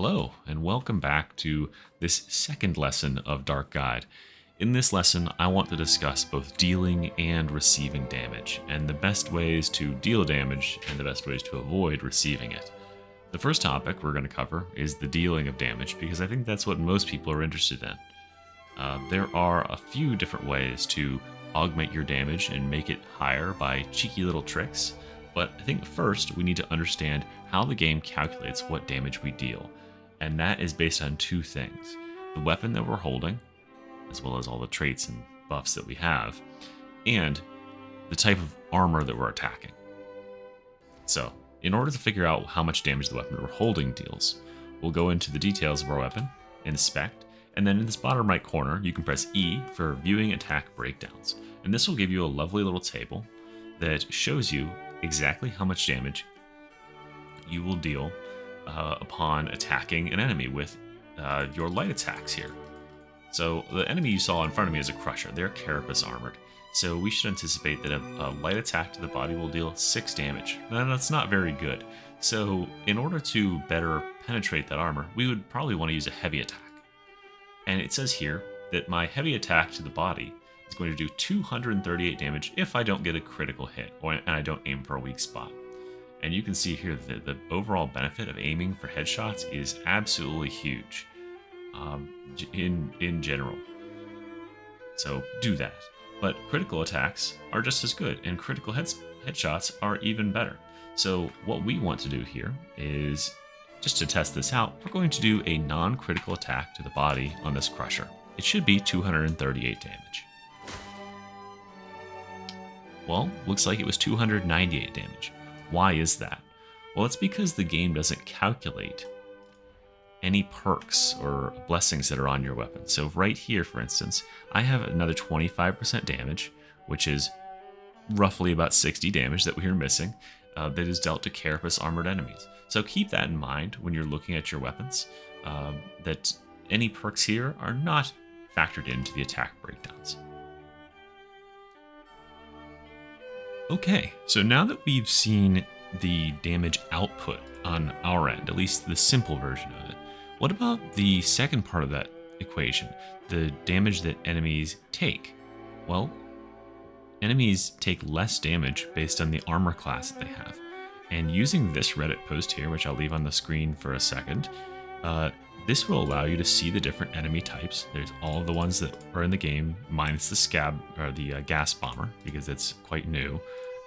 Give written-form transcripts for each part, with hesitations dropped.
Hello, and welcome back to this second lesson of DarkGuide. In this lesson, I want to discuss both dealing and receiving damage, and the best ways to deal damage and the best ways to avoid receiving it. The first topic we're going to cover is the dealing of damage, because I think that's what most people are interested in. There are a few different ways to augment your damage and make it higher by cheeky little tricks, but I think first we need to understand how the game calculates what damage we deal, and that is based on two things: the weapon that we're holding, as well as all the traits and buffs that we have, and the type of armor that we're attacking. So, in order to figure out how much damage the weapon we're holding deals, we'll go into the details of our weapon, inspect, and then in this bottom right corner, you can press E for viewing attack breakdowns. And this will give you a lovely little table that shows you exactly how much damage you will deal upon attacking an enemy with your light attacks here. So the enemy you saw in front of me is a Crusher. They're Carapace armored. So we should anticipate that a light attack to the body will deal 6 damage. Now that's not very good. So in order to better penetrate that armor, we would probably want to use a heavy attack. And it says here that my heavy attack to the body is going to do 238 damage if I don't get a critical hit and I don't aim for a weak spot. And you can see here that the overall benefit of aiming for headshots is absolutely huge in general. So do that. But critical attacks are just as good, and critical headshots are even better. So what we want to do here is, just to test this out, we're going to do a non-critical attack to the body on this Crusher. It should be 238 damage. Well, looks like it was 298 damage. Why is that? Well, it's because the game doesn't calculate any perks or blessings that are on your weapon. So right here, for instance, I have another 25% damage, which is roughly about 60 damage that we are missing, that is dealt to Carapace armored enemies. So keep that in mind when you're looking at your weapons, that any perks here are not factored into the attack breakdowns. Okay, so now that we've seen the damage output on our end, at least the simple version of it, what about the second part of that equation, the damage that enemies take? Well, enemies take less damage based on the armor class that they have. And using this Reddit post here, which I'll leave on the screen for a second, this will allow you to see the different enemy types. There's all of the ones that are in the game, minus the scab or the gas bomber, because it's quite new.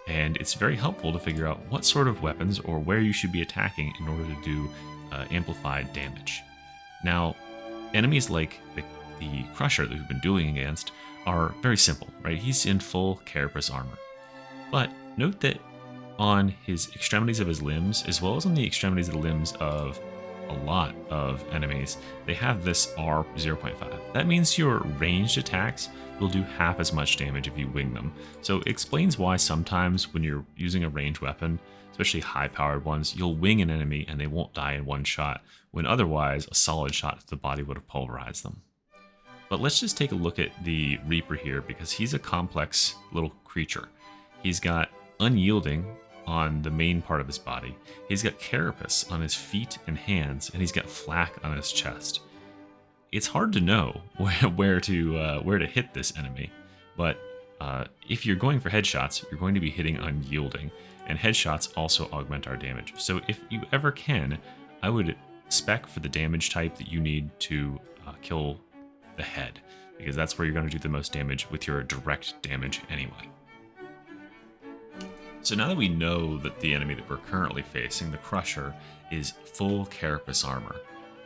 And it's very helpful to figure out what sort of weapons or where you should be attacking in order to do amplified damage. Now, enemies like the Crusher that we've been dueling against are very simple, right? He's in full Carapace armor. But note that on his extremities of his limbs, as well as on the extremities of the limbs of a lot of enemies, they have this R 0.5. That means your ranged attacks will do half as much damage if you wing them. So it explains why sometimes when you're using a ranged weapon, especially high-powered ones, you'll wing an enemy and they won't die in one shot, when otherwise a solid shot to the body would have pulverized them. But let's just take a look at the Reaper here, because he's a complex little creature. He's got unyielding on the main part of his body. He's got Carapace on his feet and hands, and he's got flak on his chest. It's hard to know where to hit this enemy, but if you're going for headshots, you're going to be hitting unyielding, and headshots also augment our damage. So if you ever can, I would spec for the damage type that you need to kill the head, because that's where you're going to do the most damage with your direct damage anyway. So now that we know that the enemy that we're currently facing, the Crusher, is full Carapace armor,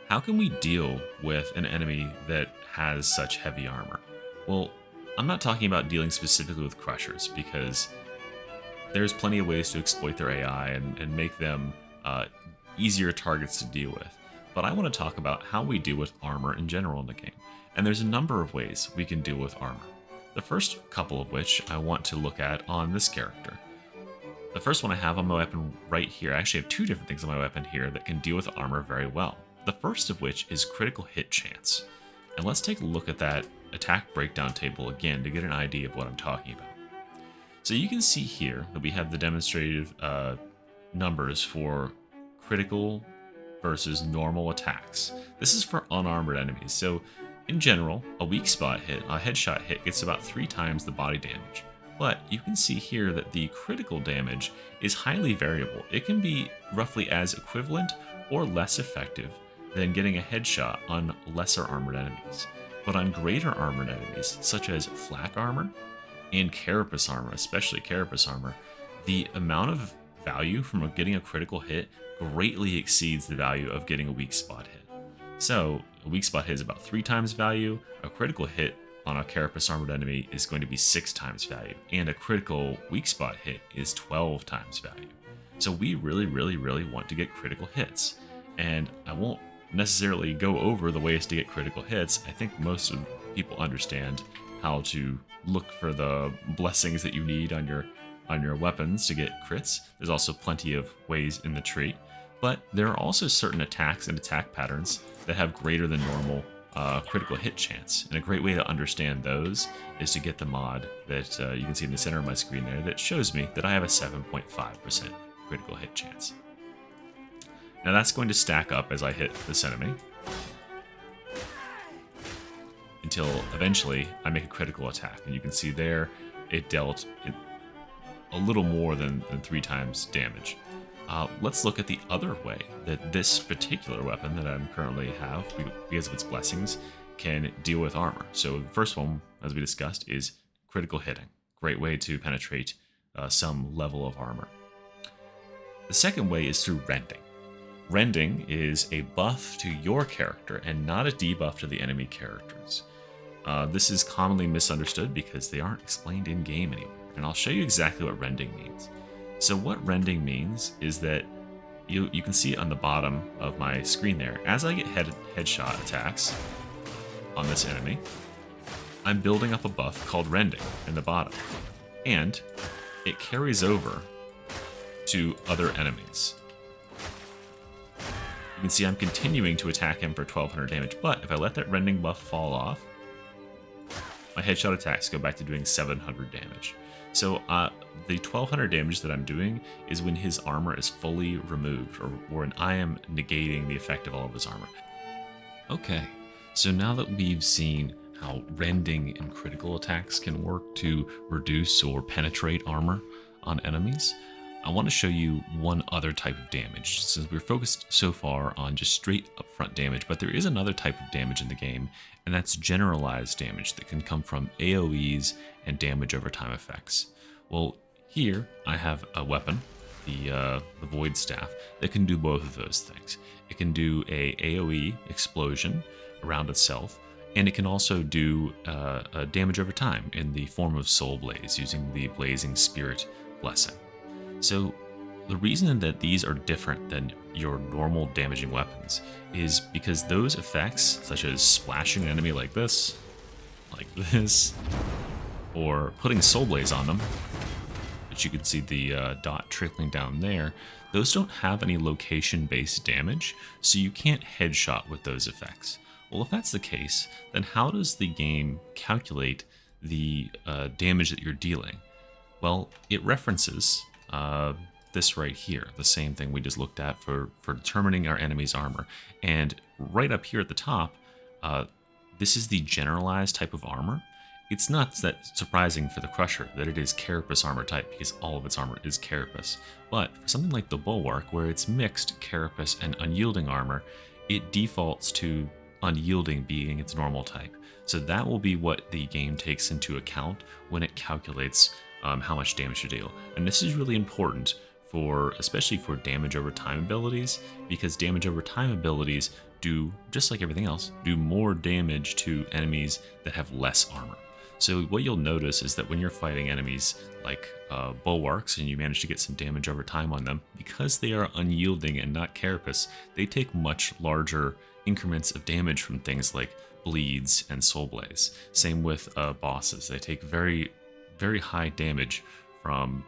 how can we deal with an enemy that has such heavy armor? Well, I'm not talking about dealing specifically with Crushers, because there's plenty of ways to exploit their AI and make them easier targets to deal with. But I want to talk about how we deal with armor in general in the game. And there's a number of ways we can deal with armor. The first couple of which I want to look at on this character. The first one I have on my weapon right here. I actually have two different things on my weapon here that can deal with armor very well. The first of which is critical hit chance. And let's take a look at that attack breakdown table again to get an idea of what I'm talking about. So you can see here that we have the demonstrative numbers for critical versus normal attacks. This is for unarmored enemies. So in general, a weak spot hit, a headshot hit, gets about 3 times the body damage. But you can see here that the critical damage is highly variable. It can be roughly as equivalent or less effective than getting a headshot on lesser armored enemies. But on greater armored enemies, such as flak armor and carapace armor, especially carapace armor, the amount of value from getting a critical hit greatly exceeds the value of getting a weak spot hit. So a weak spot hit is about 3 times value, a critical hit on a carapace armored enemy is going to be 6 times value, and a critical weak spot hit is 12 times value. So we really want to get critical hits, and I won't necessarily go over the ways to get critical hits. I think most of people understand how to look for the blessings that you need on your weapons to get crits. There's also plenty of ways in the tree, but there are also certain attacks and attack patterns that have greater than normal critical hit chance. And a great way to understand those is to get the mod that you can see in the center of my screen there that shows me that I have a 7.5% critical hit chance. Now that's going to stack up as I hit this enemy until eventually I make a critical attack. And you can see there it dealt a little more than 3 times damage. Let's look at the other way that this particular weapon that I currently have, because of its blessings, can deal with armor. So the first one, as we discussed, is critical hitting. Great way to penetrate some level of armor. The second way is through rending. Rending is a buff to your character and not a debuff to the enemy characters. This is commonly misunderstood because they aren't explained in-game anywhere, and I'll show you exactly what rending means. So what rending means is that you can see on the bottom of my screen there, as I get headshot attacks on this enemy, I'm building up a buff called rending in the bottom, and it carries over to other enemies. You can see I'm continuing to attack him for 1200 damage, but if I let that rending buff fall off, my headshot attacks go back to doing 700 damage. So the 1200 damage that I'm doing is when his armor is fully removed, or when I am negating the effect of all of his armor. Okay, so now that we've seen how rending and critical attacks can work to reduce or penetrate armor on enemies, I want to show you one other type of damage, since we're focused so far on just straight upfront damage, but there is another type of damage in the game, and that's generalized damage that can come from AoEs and damage over time effects. Well, here I have a weapon, the Void Staff, that can do both of those things. It can do a AoE explosion around itself, and it can also do a damage over time in the form of Soul Blaze using the Blazing Spirit Blessing. So the reason that these are different than your normal damaging weapons is because those effects, such as splashing an enemy like this, or putting Soul Blaze on them, which you can see the dot trickling down there, those don't have any location-based damage, so you can't headshot with those effects. Well, if that's the case, then how does the game calculate the damage that you're dealing? Well, it references this right here, the same thing we just looked at for determining our enemy's armor. And right up here at the top, this is the generalized type of armor. It's not that surprising for the Crusher that it is carapace armor type, because all of its armor is carapace. But for something like the Bulwark, where it's mixed carapace and unyielding armor, it defaults to unyielding being its normal type. So that will be what the game takes into account when it calculates how much damage to deal. And this is really important especially for damage over time abilities, because damage over time abilities do, just like everything else, do more damage to enemies that have less armor. So what you'll notice is that when you're fighting enemies like Bulwarks and you manage to get some damage over time on them, because they are unyielding and not carapace, they take much larger increments of damage from things like bleeds and Soul Blaze. Same with bosses. They take very high damage from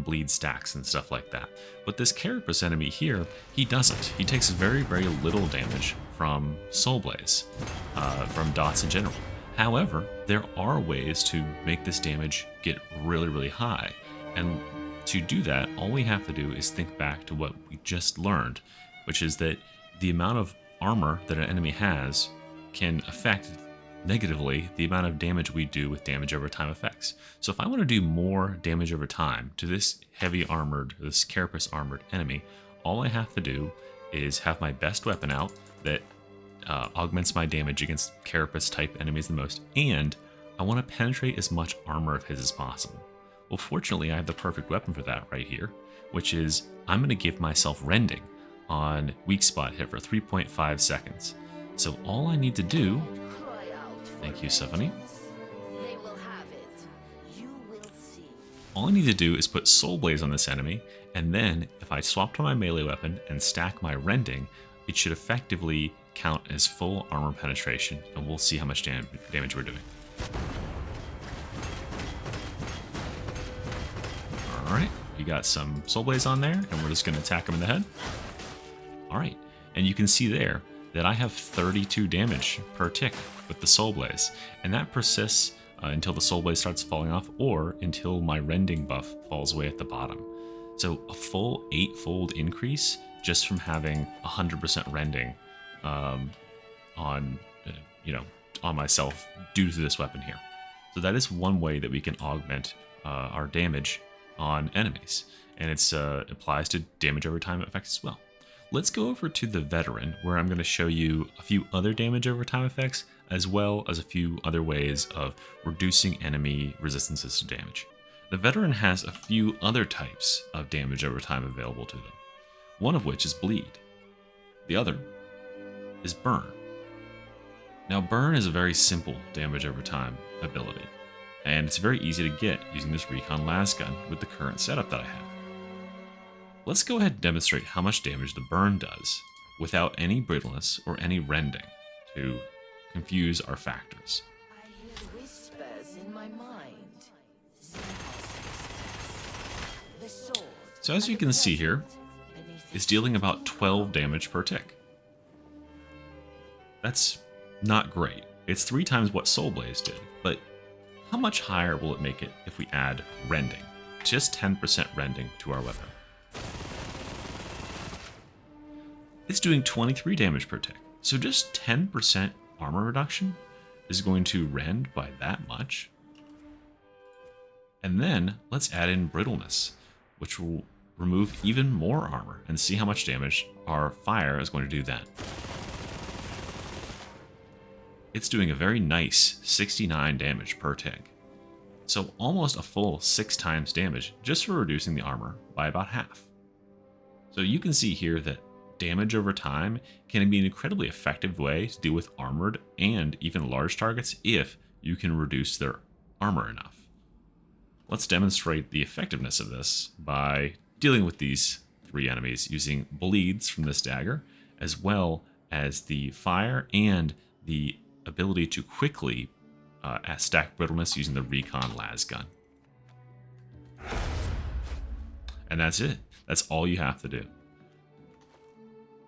bleed stacks and stuff like that. But this carapace enemy here, he doesn't. He takes very little damage from Soul Blaze, from dots in general. However, there are ways to make this damage get really high. And to do that, all we have to do is think back to what we just learned, which is that the amount of armor that an enemy has can affect negatively the amount of damage we do with damage over time effects. So if I want to do more damage over time to this heavy armored, this carapace armored enemy, all I have to do is have my best weapon out that augments my damage against carapace type enemies the most, and I want to penetrate as much armor of his as possible. Well, fortunately, I have the perfect weapon for that right here, which is I'm going to give myself rending on weak spot hit for 3.5 seconds. So all I need to do, thank you, Stephanie. All I need to do is put Soul Blaze on this enemy, and then if I swap to my melee weapon and stack my rending, it should effectively count as full armor penetration, and we'll see how much damage we're doing. Alright, we got some Soul Blaze on there, and we're just going to attack him in the head. Alright, and you can see there that I have 32 damage per tick with the Soul Blaze, and that persists until the Soul Blaze starts falling off, or until my rending buff falls away at the bottom. So a full 8-fold increase just from having 100% rending on myself due to this weapon here. So that is one way that we can augment our damage on enemies, and it applies to damage over time effects as well. Let's go over to the Veteran, where I'm going to show you a few other damage over time effects, as well as a few other ways of reducing enemy resistances to damage. The Veteran has a few other types of damage over time available to them, one of which is Bleed. The other is Burn. Now, Burn is a very simple damage over time ability, and it's very easy to get using this Recon Las Gun with the current setup that I have. Let's go ahead and demonstrate how much damage the Burn does without any brittleness or any rending to confuse our factors. I hear whispers in my mind. So as you can see here, it's dealing about 12 damage per tick. That's not great. It's 3 times what Soul Blaze did, but how much higher will it make it if we add rending? Just 10% rending to our weapon. It's doing 23 damage per tick, so just 10% armor reduction is going to rend by that much. And then let's add in brittleness, which will remove even more armor, and see how much damage our fire is going to do then. It's doing a very nice 69 damage per tick, so almost a full 6 times damage just for reducing the armor by about half. So you can see here that damage over time can be an incredibly effective way to deal with armored and even large targets if you can reduce their armor enough. Let's demonstrate the effectiveness of this by dealing with these 3 enemies using bleeds from this dagger, as well as the fire and the ability to quickly stack brittleness using the Recon Las Gun. And that's it. That's all you have to do.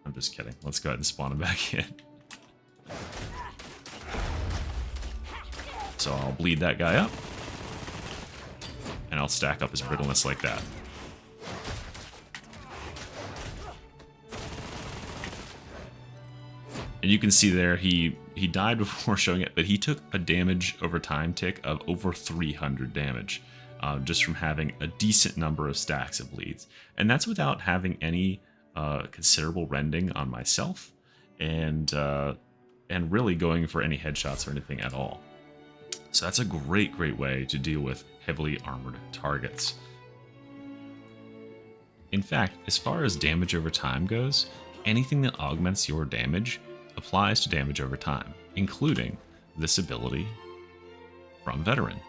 I'm just kidding. Let's go ahead and spawn him back in. So I'll bleed that guy up, and I'll stack up his brittleness like that. And you can see there, he died before showing it, but he took a damage over time tick of over 300 damage, just from having a decent number of stacks of bleeds. And that's without having any considerable rending on myself, and really going for any headshots or anything at all. So that's a great way to deal with heavily armored targets. In fact, as far as damage over time goes, anything that augments your damage applies to damage over time, including this ability from Veteran.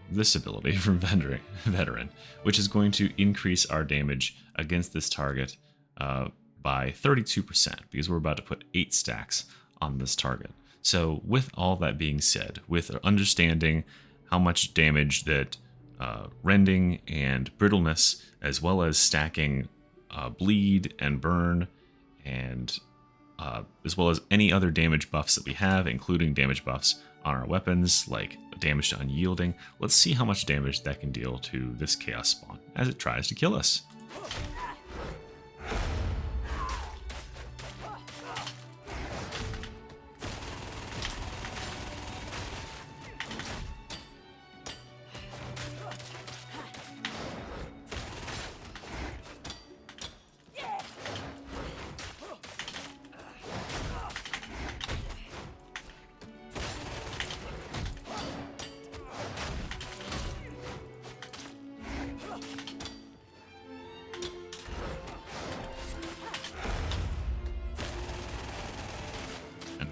This ability from Veteran, which is going to increase our damage against this target by 32%, because we're about to put 8 stacks on this target. So with all that being said, with understanding how much damage that rending and brittleness, as well as stacking bleed and burn, and as well as any other damage buffs that we have, including damage buffs on our weapons, like damage to unyielding, let's see how much damage that can deal to this Chaos Spawn as it tries to kill us.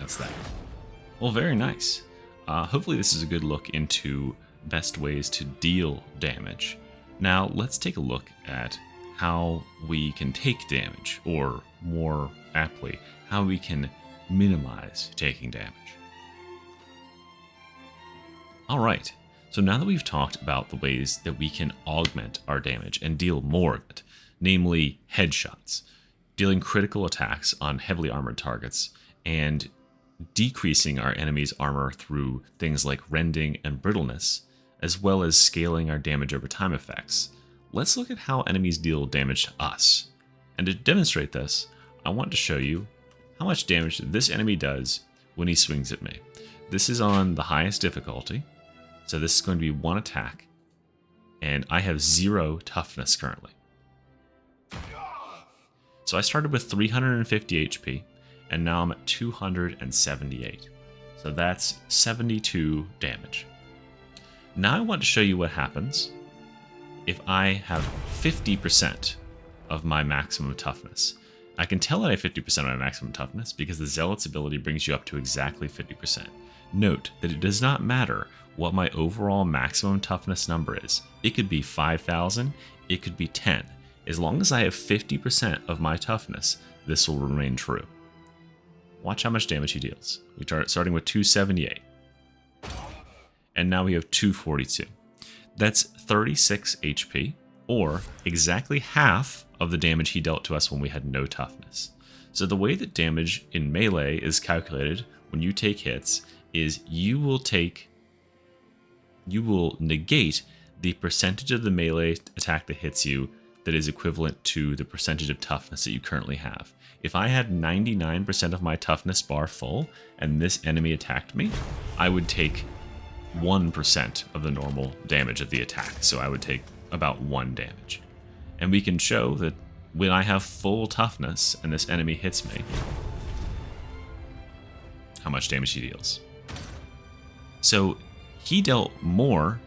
That's that. Well, very nice. Hopefully this is a good look into best ways to deal damage. Now let's take a look at how we can take damage, or more aptly, how we can minimize taking damage. Alright, so now that we've talked about the ways that we can augment our damage and deal more of it, namely headshots, dealing critical attacks on heavily armored targets, and decreasing our enemy's armor through things like rending and brittleness, as well as scaling our damage over time effects, let's look at how enemies deal damage to us. And to demonstrate this, I want to show you how much damage this enemy does when he swings at me. This is on the highest difficulty, so this is going to be one attack, and I have 0 toughness currently. So I started with 350 HP, and now I'm at 278. So that's 72 damage. Now I want to show you what happens if I have 50% of my maximum toughness. I can tell that I have 50% of my maximum toughness because the Zealot's ability brings you up to exactly 50%. Note that it does not matter what my overall maximum toughness number is. It could be 5,000, it could be 10. As long as I have 50% of my toughness, this will remain true. Watch how much damage he deals. We start starting with 278. And now we have 242. That's 36 HP, or exactly half of the damage he dealt to us when we had no toughness. So the way that damage in melee is calculated when you take hits is you will negate the percentage of the melee attack that hits you that is equivalent to the percentage of toughness that you currently have. If I had 99% of my toughness bar full and this enemy attacked me, I would take 1% of the normal damage of the attack. So I would take about 1 damage. And we can show that when I have full toughness and this enemy hits me, how much damage he deals. So he dealt more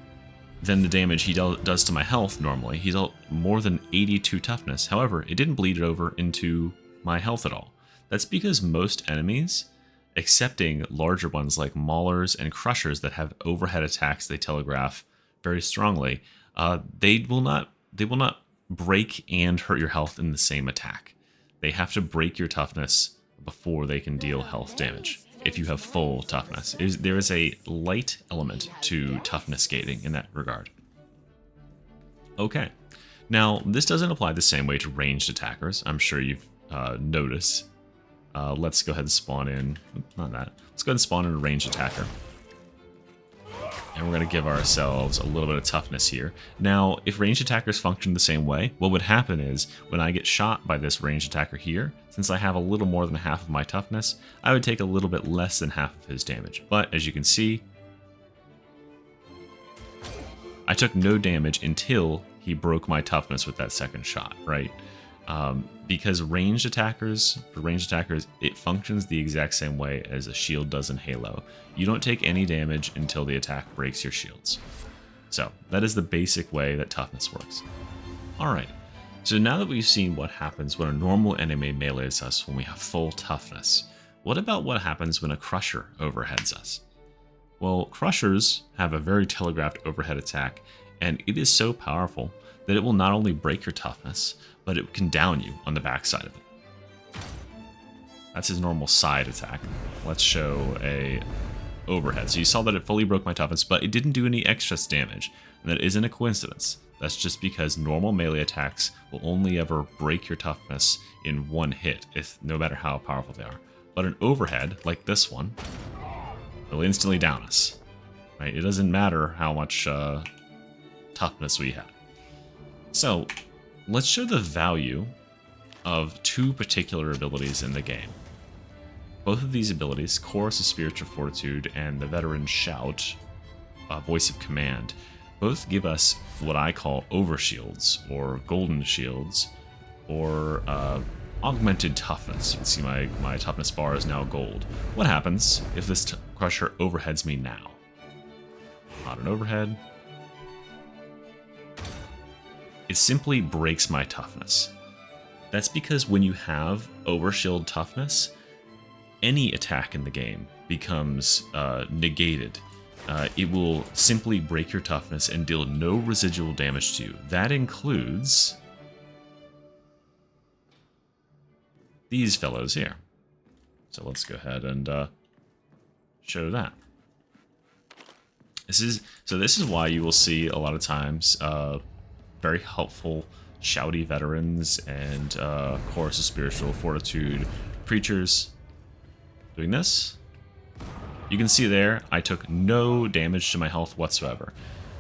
than the damage he does to my health normally. He dealt more than 82 toughness. However, it didn't bleed over into my health at all. That's because most enemies, excepting larger ones like maulers and crushers that have overhead attacks they telegraph very strongly, they will not break and hurt your health in the same attack. They have to break your toughness before they can deal health damage. If you have full toughness, there is a light element to toughness gating in that regard. Okay, now this doesn't apply the same way to ranged attackers. I'm sure you've noticed. Let's go ahead and spawn in. Not that. Let's go ahead and spawn in a ranged attacker. And we're going to give ourselves a little bit of toughness here. Now, if ranged attackers function the same way, what would happen is when I get shot by this ranged attacker here, since I have a little more than half of my toughness, I would take a little bit less than half of his damage. But as you can see, I took no damage until he broke my toughness with that second shot, right? Because ranged attackers, it functions the exact same way as a shield does in Halo. You don't take any damage until the attack breaks your shields. So that is the basic way that toughness works. Alright, so now that we've seen what happens when a normal enemy melees us when we have full toughness, what about what happens when a crusher overheads us? Well, crushers have a very telegraphed overhead attack, and it is so powerful that it will not only break your toughness, but it can down you on the backside of it. That's his normal side attack. Let's show a overhead. So you saw that it fully broke my toughness, but it didn't do any excess damage. And that isn't a coincidence. That's just because normal melee attacks will only ever break your toughness in one hit, no matter how powerful they are. But an overhead, like this one, will instantly down us. Right? It doesn't matter how much toughness we have. So let's show the value of two particular abilities in the game. Both of these abilities, Chorus of Spiritual Fortitude and the Veteran Shout, Voice of Command, both give us what I call Overshields, or Golden Shields, or Augmented Toughness. You can see my toughness bar is now gold. What happens if this Crusher overheads me now? Not an overhead. It simply breaks my toughness. That's because when you have Overshield toughness, any attack in the game becomes negated, it will simply break your toughness and deal no residual damage to you. That includes these fellows here. So let's go ahead and show that. This is why you will see a lot of times very helpful, shouty veterans and chorus of spiritual fortitude preachers doing this. You can see there, I took no damage to my health whatsoever.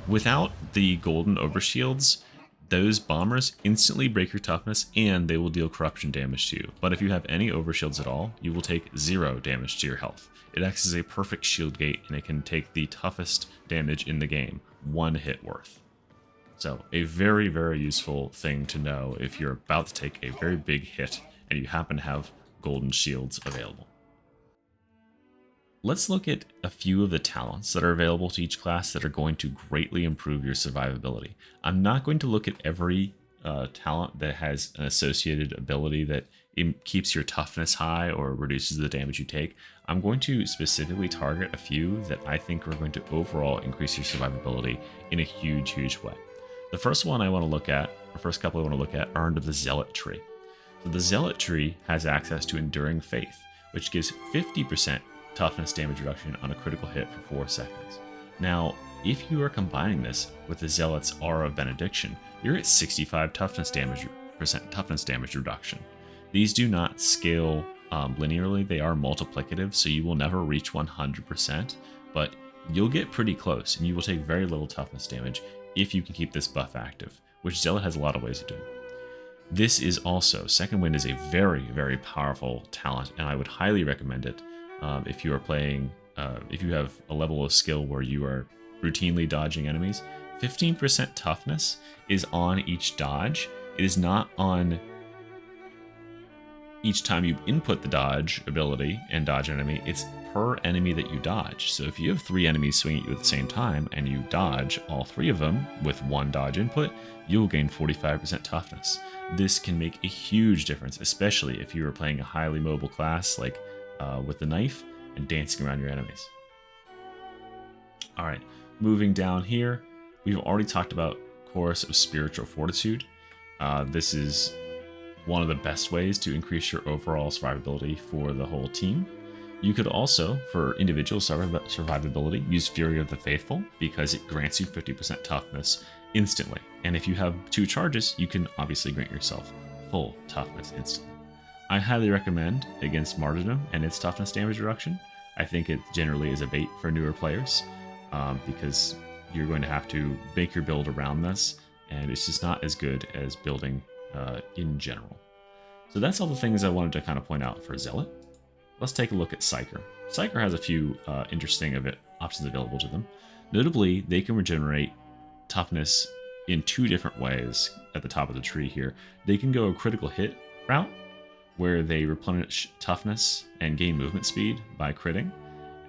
Without the golden overshields, those bombers instantly break your toughness and they will deal corruption damage to you. But if you have any overshields at all, you will take 0 damage to your health. It acts as a perfect shield gate and it can take the toughest damage in the game, 1 hit worth. So a very, very useful thing to know if you're about to take a very big hit and you happen to have golden shields available. Let's look at a few of the talents that are available to each class that are going to greatly improve your survivability. I'm not going to look at every talent that has an associated ability that keeps your toughness high or reduces the damage you take. I'm going to specifically target a few that I think are going to overall increase your survivability in a huge, huge way. The first one I want to look at, the first couple I want to look at, are under the Zealot tree. So the Zealot tree has access to Enduring Faith, which gives 50% toughness damage reduction on a critical hit for 4 seconds. Now, if you are combining this with the Zealot's Aura of Benediction, you're at 65% toughness damage reduction. These do not scale linearly, they are multiplicative, so you will never reach 100%, but you'll get pretty close, and you will take very little toughness damage if you can keep this buff active, which Zealot has a lot of ways of doing. This is also, Second Wind is a very, very powerful talent, and I would highly recommend it if you are playing, if you have a level of skill where you are routinely dodging enemies. 15% toughness is on each dodge. It is not on each time you input the dodge ability and dodge an enemy. It's per enemy that you dodge. So if you have 3 enemies swinging at you at the same time and you dodge all 3 of them with 1 dodge input, you'll gain 45% toughness. This can make a huge difference, especially if you are playing a highly mobile class like with the knife and dancing around your enemies. Alright, moving down here, we've already talked about Chorus of Spiritual Fortitude. This is one of the best ways to increase your overall survivability for the whole team. You could also, for individual survivability, use Fury of the Faithful because it grants you 50% toughness instantly. And if you have 2 charges, you can obviously grant yourself full toughness instantly. I highly recommend against Martyrdom and its toughness damage reduction. I think it generally is a bait for newer players because you're going to have to make your build around this, and it's just not as good as building in general. So that's all the things I wanted to kind of point out for Zealot. Let's take a look at Psyker. Psyker has a few interesting options available to them. Notably, they can regenerate toughness in 2 different ways at the top of the tree here. They can go a critical hit route, where they replenish toughness and gain movement speed by critting,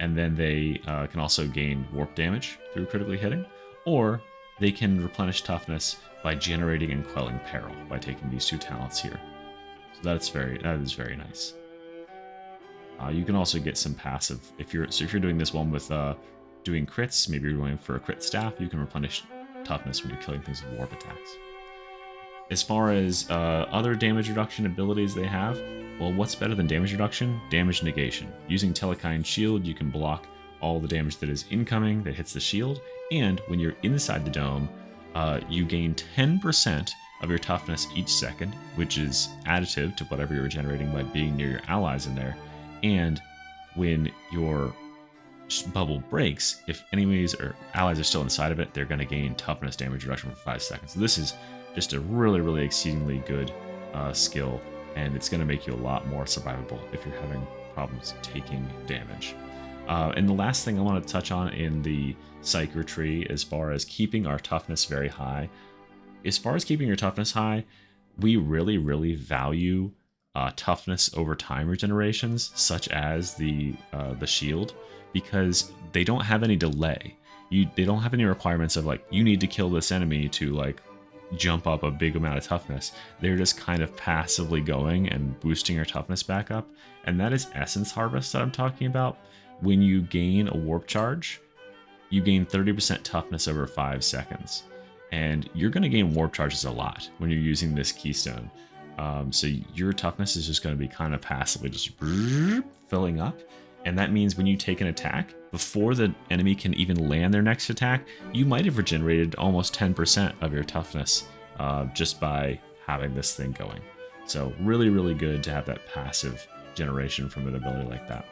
and then they can also gain warp damage through critically hitting, or they can replenish toughness by generating and quelling peril by taking these 2 talents here. So that is very nice. You can also get some passive if you're doing this one with doing crits. Maybe you're going for a crit staff. You can replenish toughness when you're killing things with warp attacks. As far as other damage reduction abilities they have, well, what's better than damage reduction? Damage negation. Using Telekine Shield, you can block all the damage that is incoming that hits the shield, and when you're inside the dome, you gain 10% of your toughness each second, which is additive to whatever you're generating by being near your allies in there. And when your bubble breaks, if enemies or allies are still inside of it, they're going to gain toughness damage reduction for 5 seconds. So this is just a really, really exceedingly good skill, and it's going to make you a lot more survivable if you're having problems taking damage. And the last thing I want to touch on in the Psyker tree, as far as keeping our toughness very high, as far as keeping your toughness high, we really, really value toughness over time regenerations, such as the shield, because they don't have any delay. They don't have any requirements of like, you need to kill this enemy to like jump up a big amount of toughness. They're just kind of passively going and boosting your toughness back up. And that is Essence Harvest that I'm talking about. When you gain a warp charge, you gain 30% toughness over 5 seconds. And you're going to gain warp charges a lot when you're using this keystone. So your toughness is just going to be kind of passively just filling up. And that means when you take an attack, before the enemy can even land their next attack, you might have regenerated almost 10% of your toughness just by having this thing going. So really, really good to have that passive generation from an ability like that.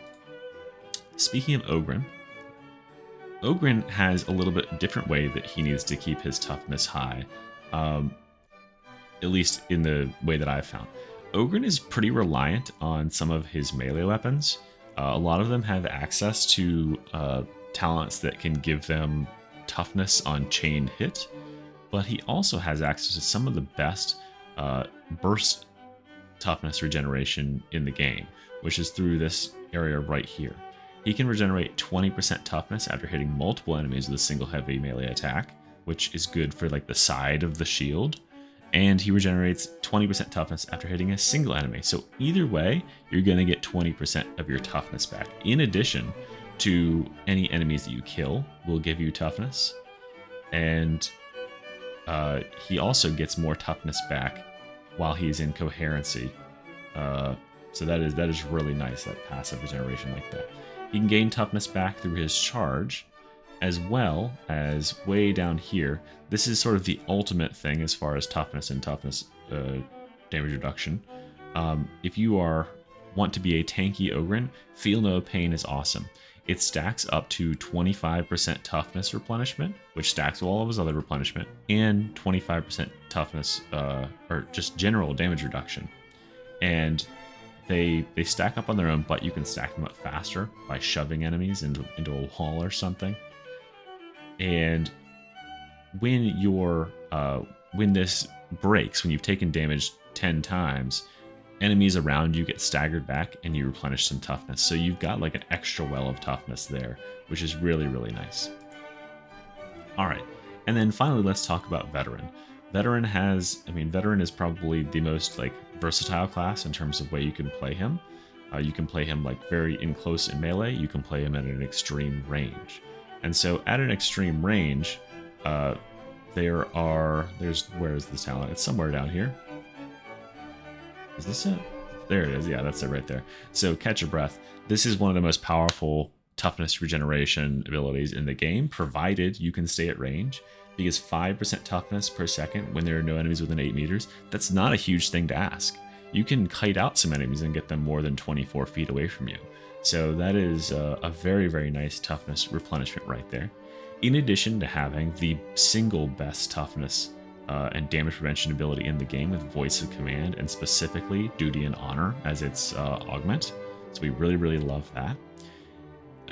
Speaking of Oghren has a little bit different way that he needs to keep his toughness high, at least in the way that I've found. Oghren is pretty reliant on some of his melee weapons. A lot of them have access to talents that can give them toughness on chain hit, but he also has access to some of the best burst toughness regeneration in the game, which is through this area right here. He can regenerate 20% toughness after hitting multiple enemies with a single heavy melee attack, which is good for like the side of the shield. And he regenerates 20% toughness after hitting a single enemy. So either way, you're going to get 20% of your toughness back. In addition to any enemies that you kill will give you toughness. And he also gets more toughness back while he's in coherency. So that is really nice, that passive regeneration like that. He can gain toughness back through his charge, as well as way down here. This is sort of the ultimate thing as far as toughness and toughness damage reduction. If you want to be a tanky Oghren, Feel No Pain is awesome. It stacks up to 25% toughness replenishment, which stacks with all of his other replenishment, and 25% toughness, or just general damage reduction. And they stack up on their own, but you can stack them up faster by shoving enemies into a wall or something. And when this breaks, when you've taken damage 10 times, enemies around you get staggered back and you replenish some toughness. So you've got like an extra well of toughness there, which is really, really nice. All right. And then finally, let's talk about Veteran. Veteran is probably the most like versatile class in terms of way you can play him. You can play him like very in close in melee. You can play him at an extreme range. And so at an extreme range, where is this talent? It's somewhere down here. Is this it? There it is. Yeah, that's it right there. So Catch Your Breath. This is one of the most powerful toughness regeneration abilities in the game, provided you can stay at range. Because 5% toughness per second when there are no enemies within 8 meters, that's not a huge thing to ask. You can kite out some enemies and get them more than 24 feet away from you. So that is a very, very nice toughness replenishment right there. In addition to having the single best toughness and damage prevention ability in the game with Voice of Command, and specifically Duty and Honor as its augment. So we really, really love that.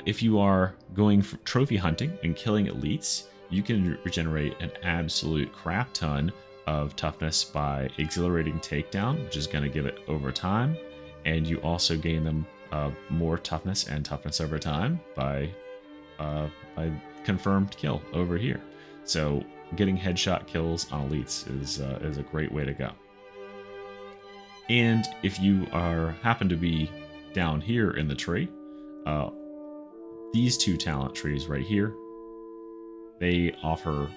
If you are going for trophy hunting and killing elites, you can regenerate an absolute crap ton of toughness by Exhilarating Takedown, which is going to give it over time. And you also gain them more toughness and toughness over time by Confirmed Kill over here. So getting headshot kills on elites is a great way to go. And if you happen to be down here in the tree, these two talent trees right here, they offer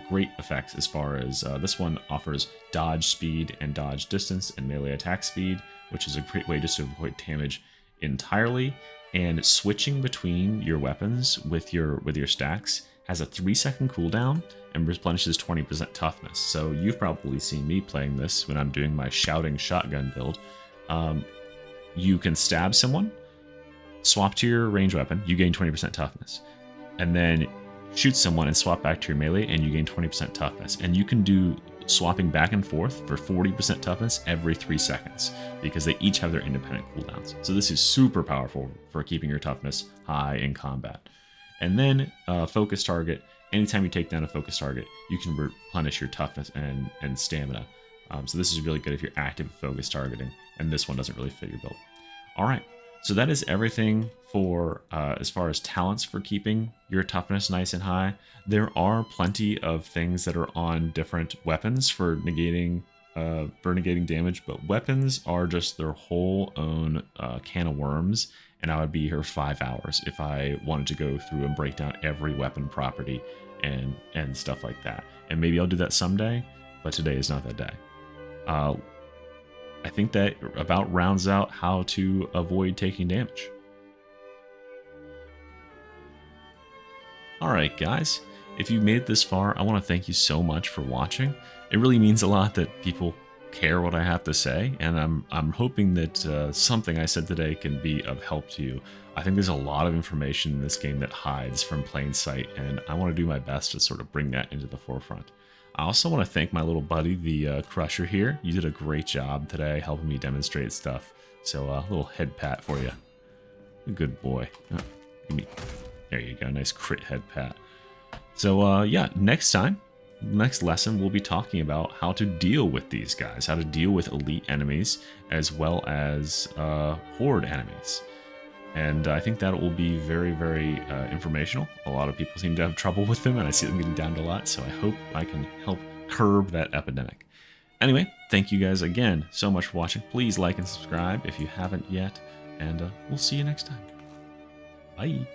great effects as far as this one offers dodge speed and dodge distance and melee attack speed, which is a great way just to avoid damage entirely. And switching between your weapons with your stacks has a 3-second cooldown and replenishes 20% toughness. So you've probably seen me playing this when I'm doing my shouting shotgun build. You can stab someone, swap to your ranged weapon, you gain 20% toughness, and then shoot someone and swap back to your melee and you gain 20% toughness. And you can do swapping back and forth for 40% toughness every 3 seconds because they each have their independent cooldowns. So this is super powerful for keeping your toughness high in combat. And then focus target. Anytime you take down a focus target, you can replenish your toughness and stamina. So this is really good if you're active focus targeting, and this one doesn't really fit your build. All right, so that is everything for as far as talents for keeping your toughness nice and high, there are plenty of things that are on different weapons for negating damage, but weapons are just their whole own can of worms, and I would be here 5 hours if I wanted to go through and break down every weapon property and stuff like that. And maybe I'll do that someday, but today is not that day. I think that about rounds out how to avoid taking damage. Alright guys, if you made it this far, I want to thank you so much for watching. It really means a lot that people care what I have to say, and I'm hoping that something I said today can be of help to you. I think there's a lot of information in this game that hides from plain sight, and I want to do my best to sort of bring that into the forefront. I also want to thank my little buddy, the Crusher here. You did a great job today helping me demonstrate stuff. So a little head pat for you. Good boy. Oh, there you go, nice crit head pat. So yeah, next lesson, we'll be talking about how to deal with these guys, how to deal with elite enemies, as well as horde enemies. And I think that will be very, very informational. A lot of people seem to have trouble with them, and I see them getting downed a lot, so I hope I can help curb that epidemic. Anyway, thank you guys again so much for watching. Please like and subscribe if you haven't yet, and we'll see you next time. Bye!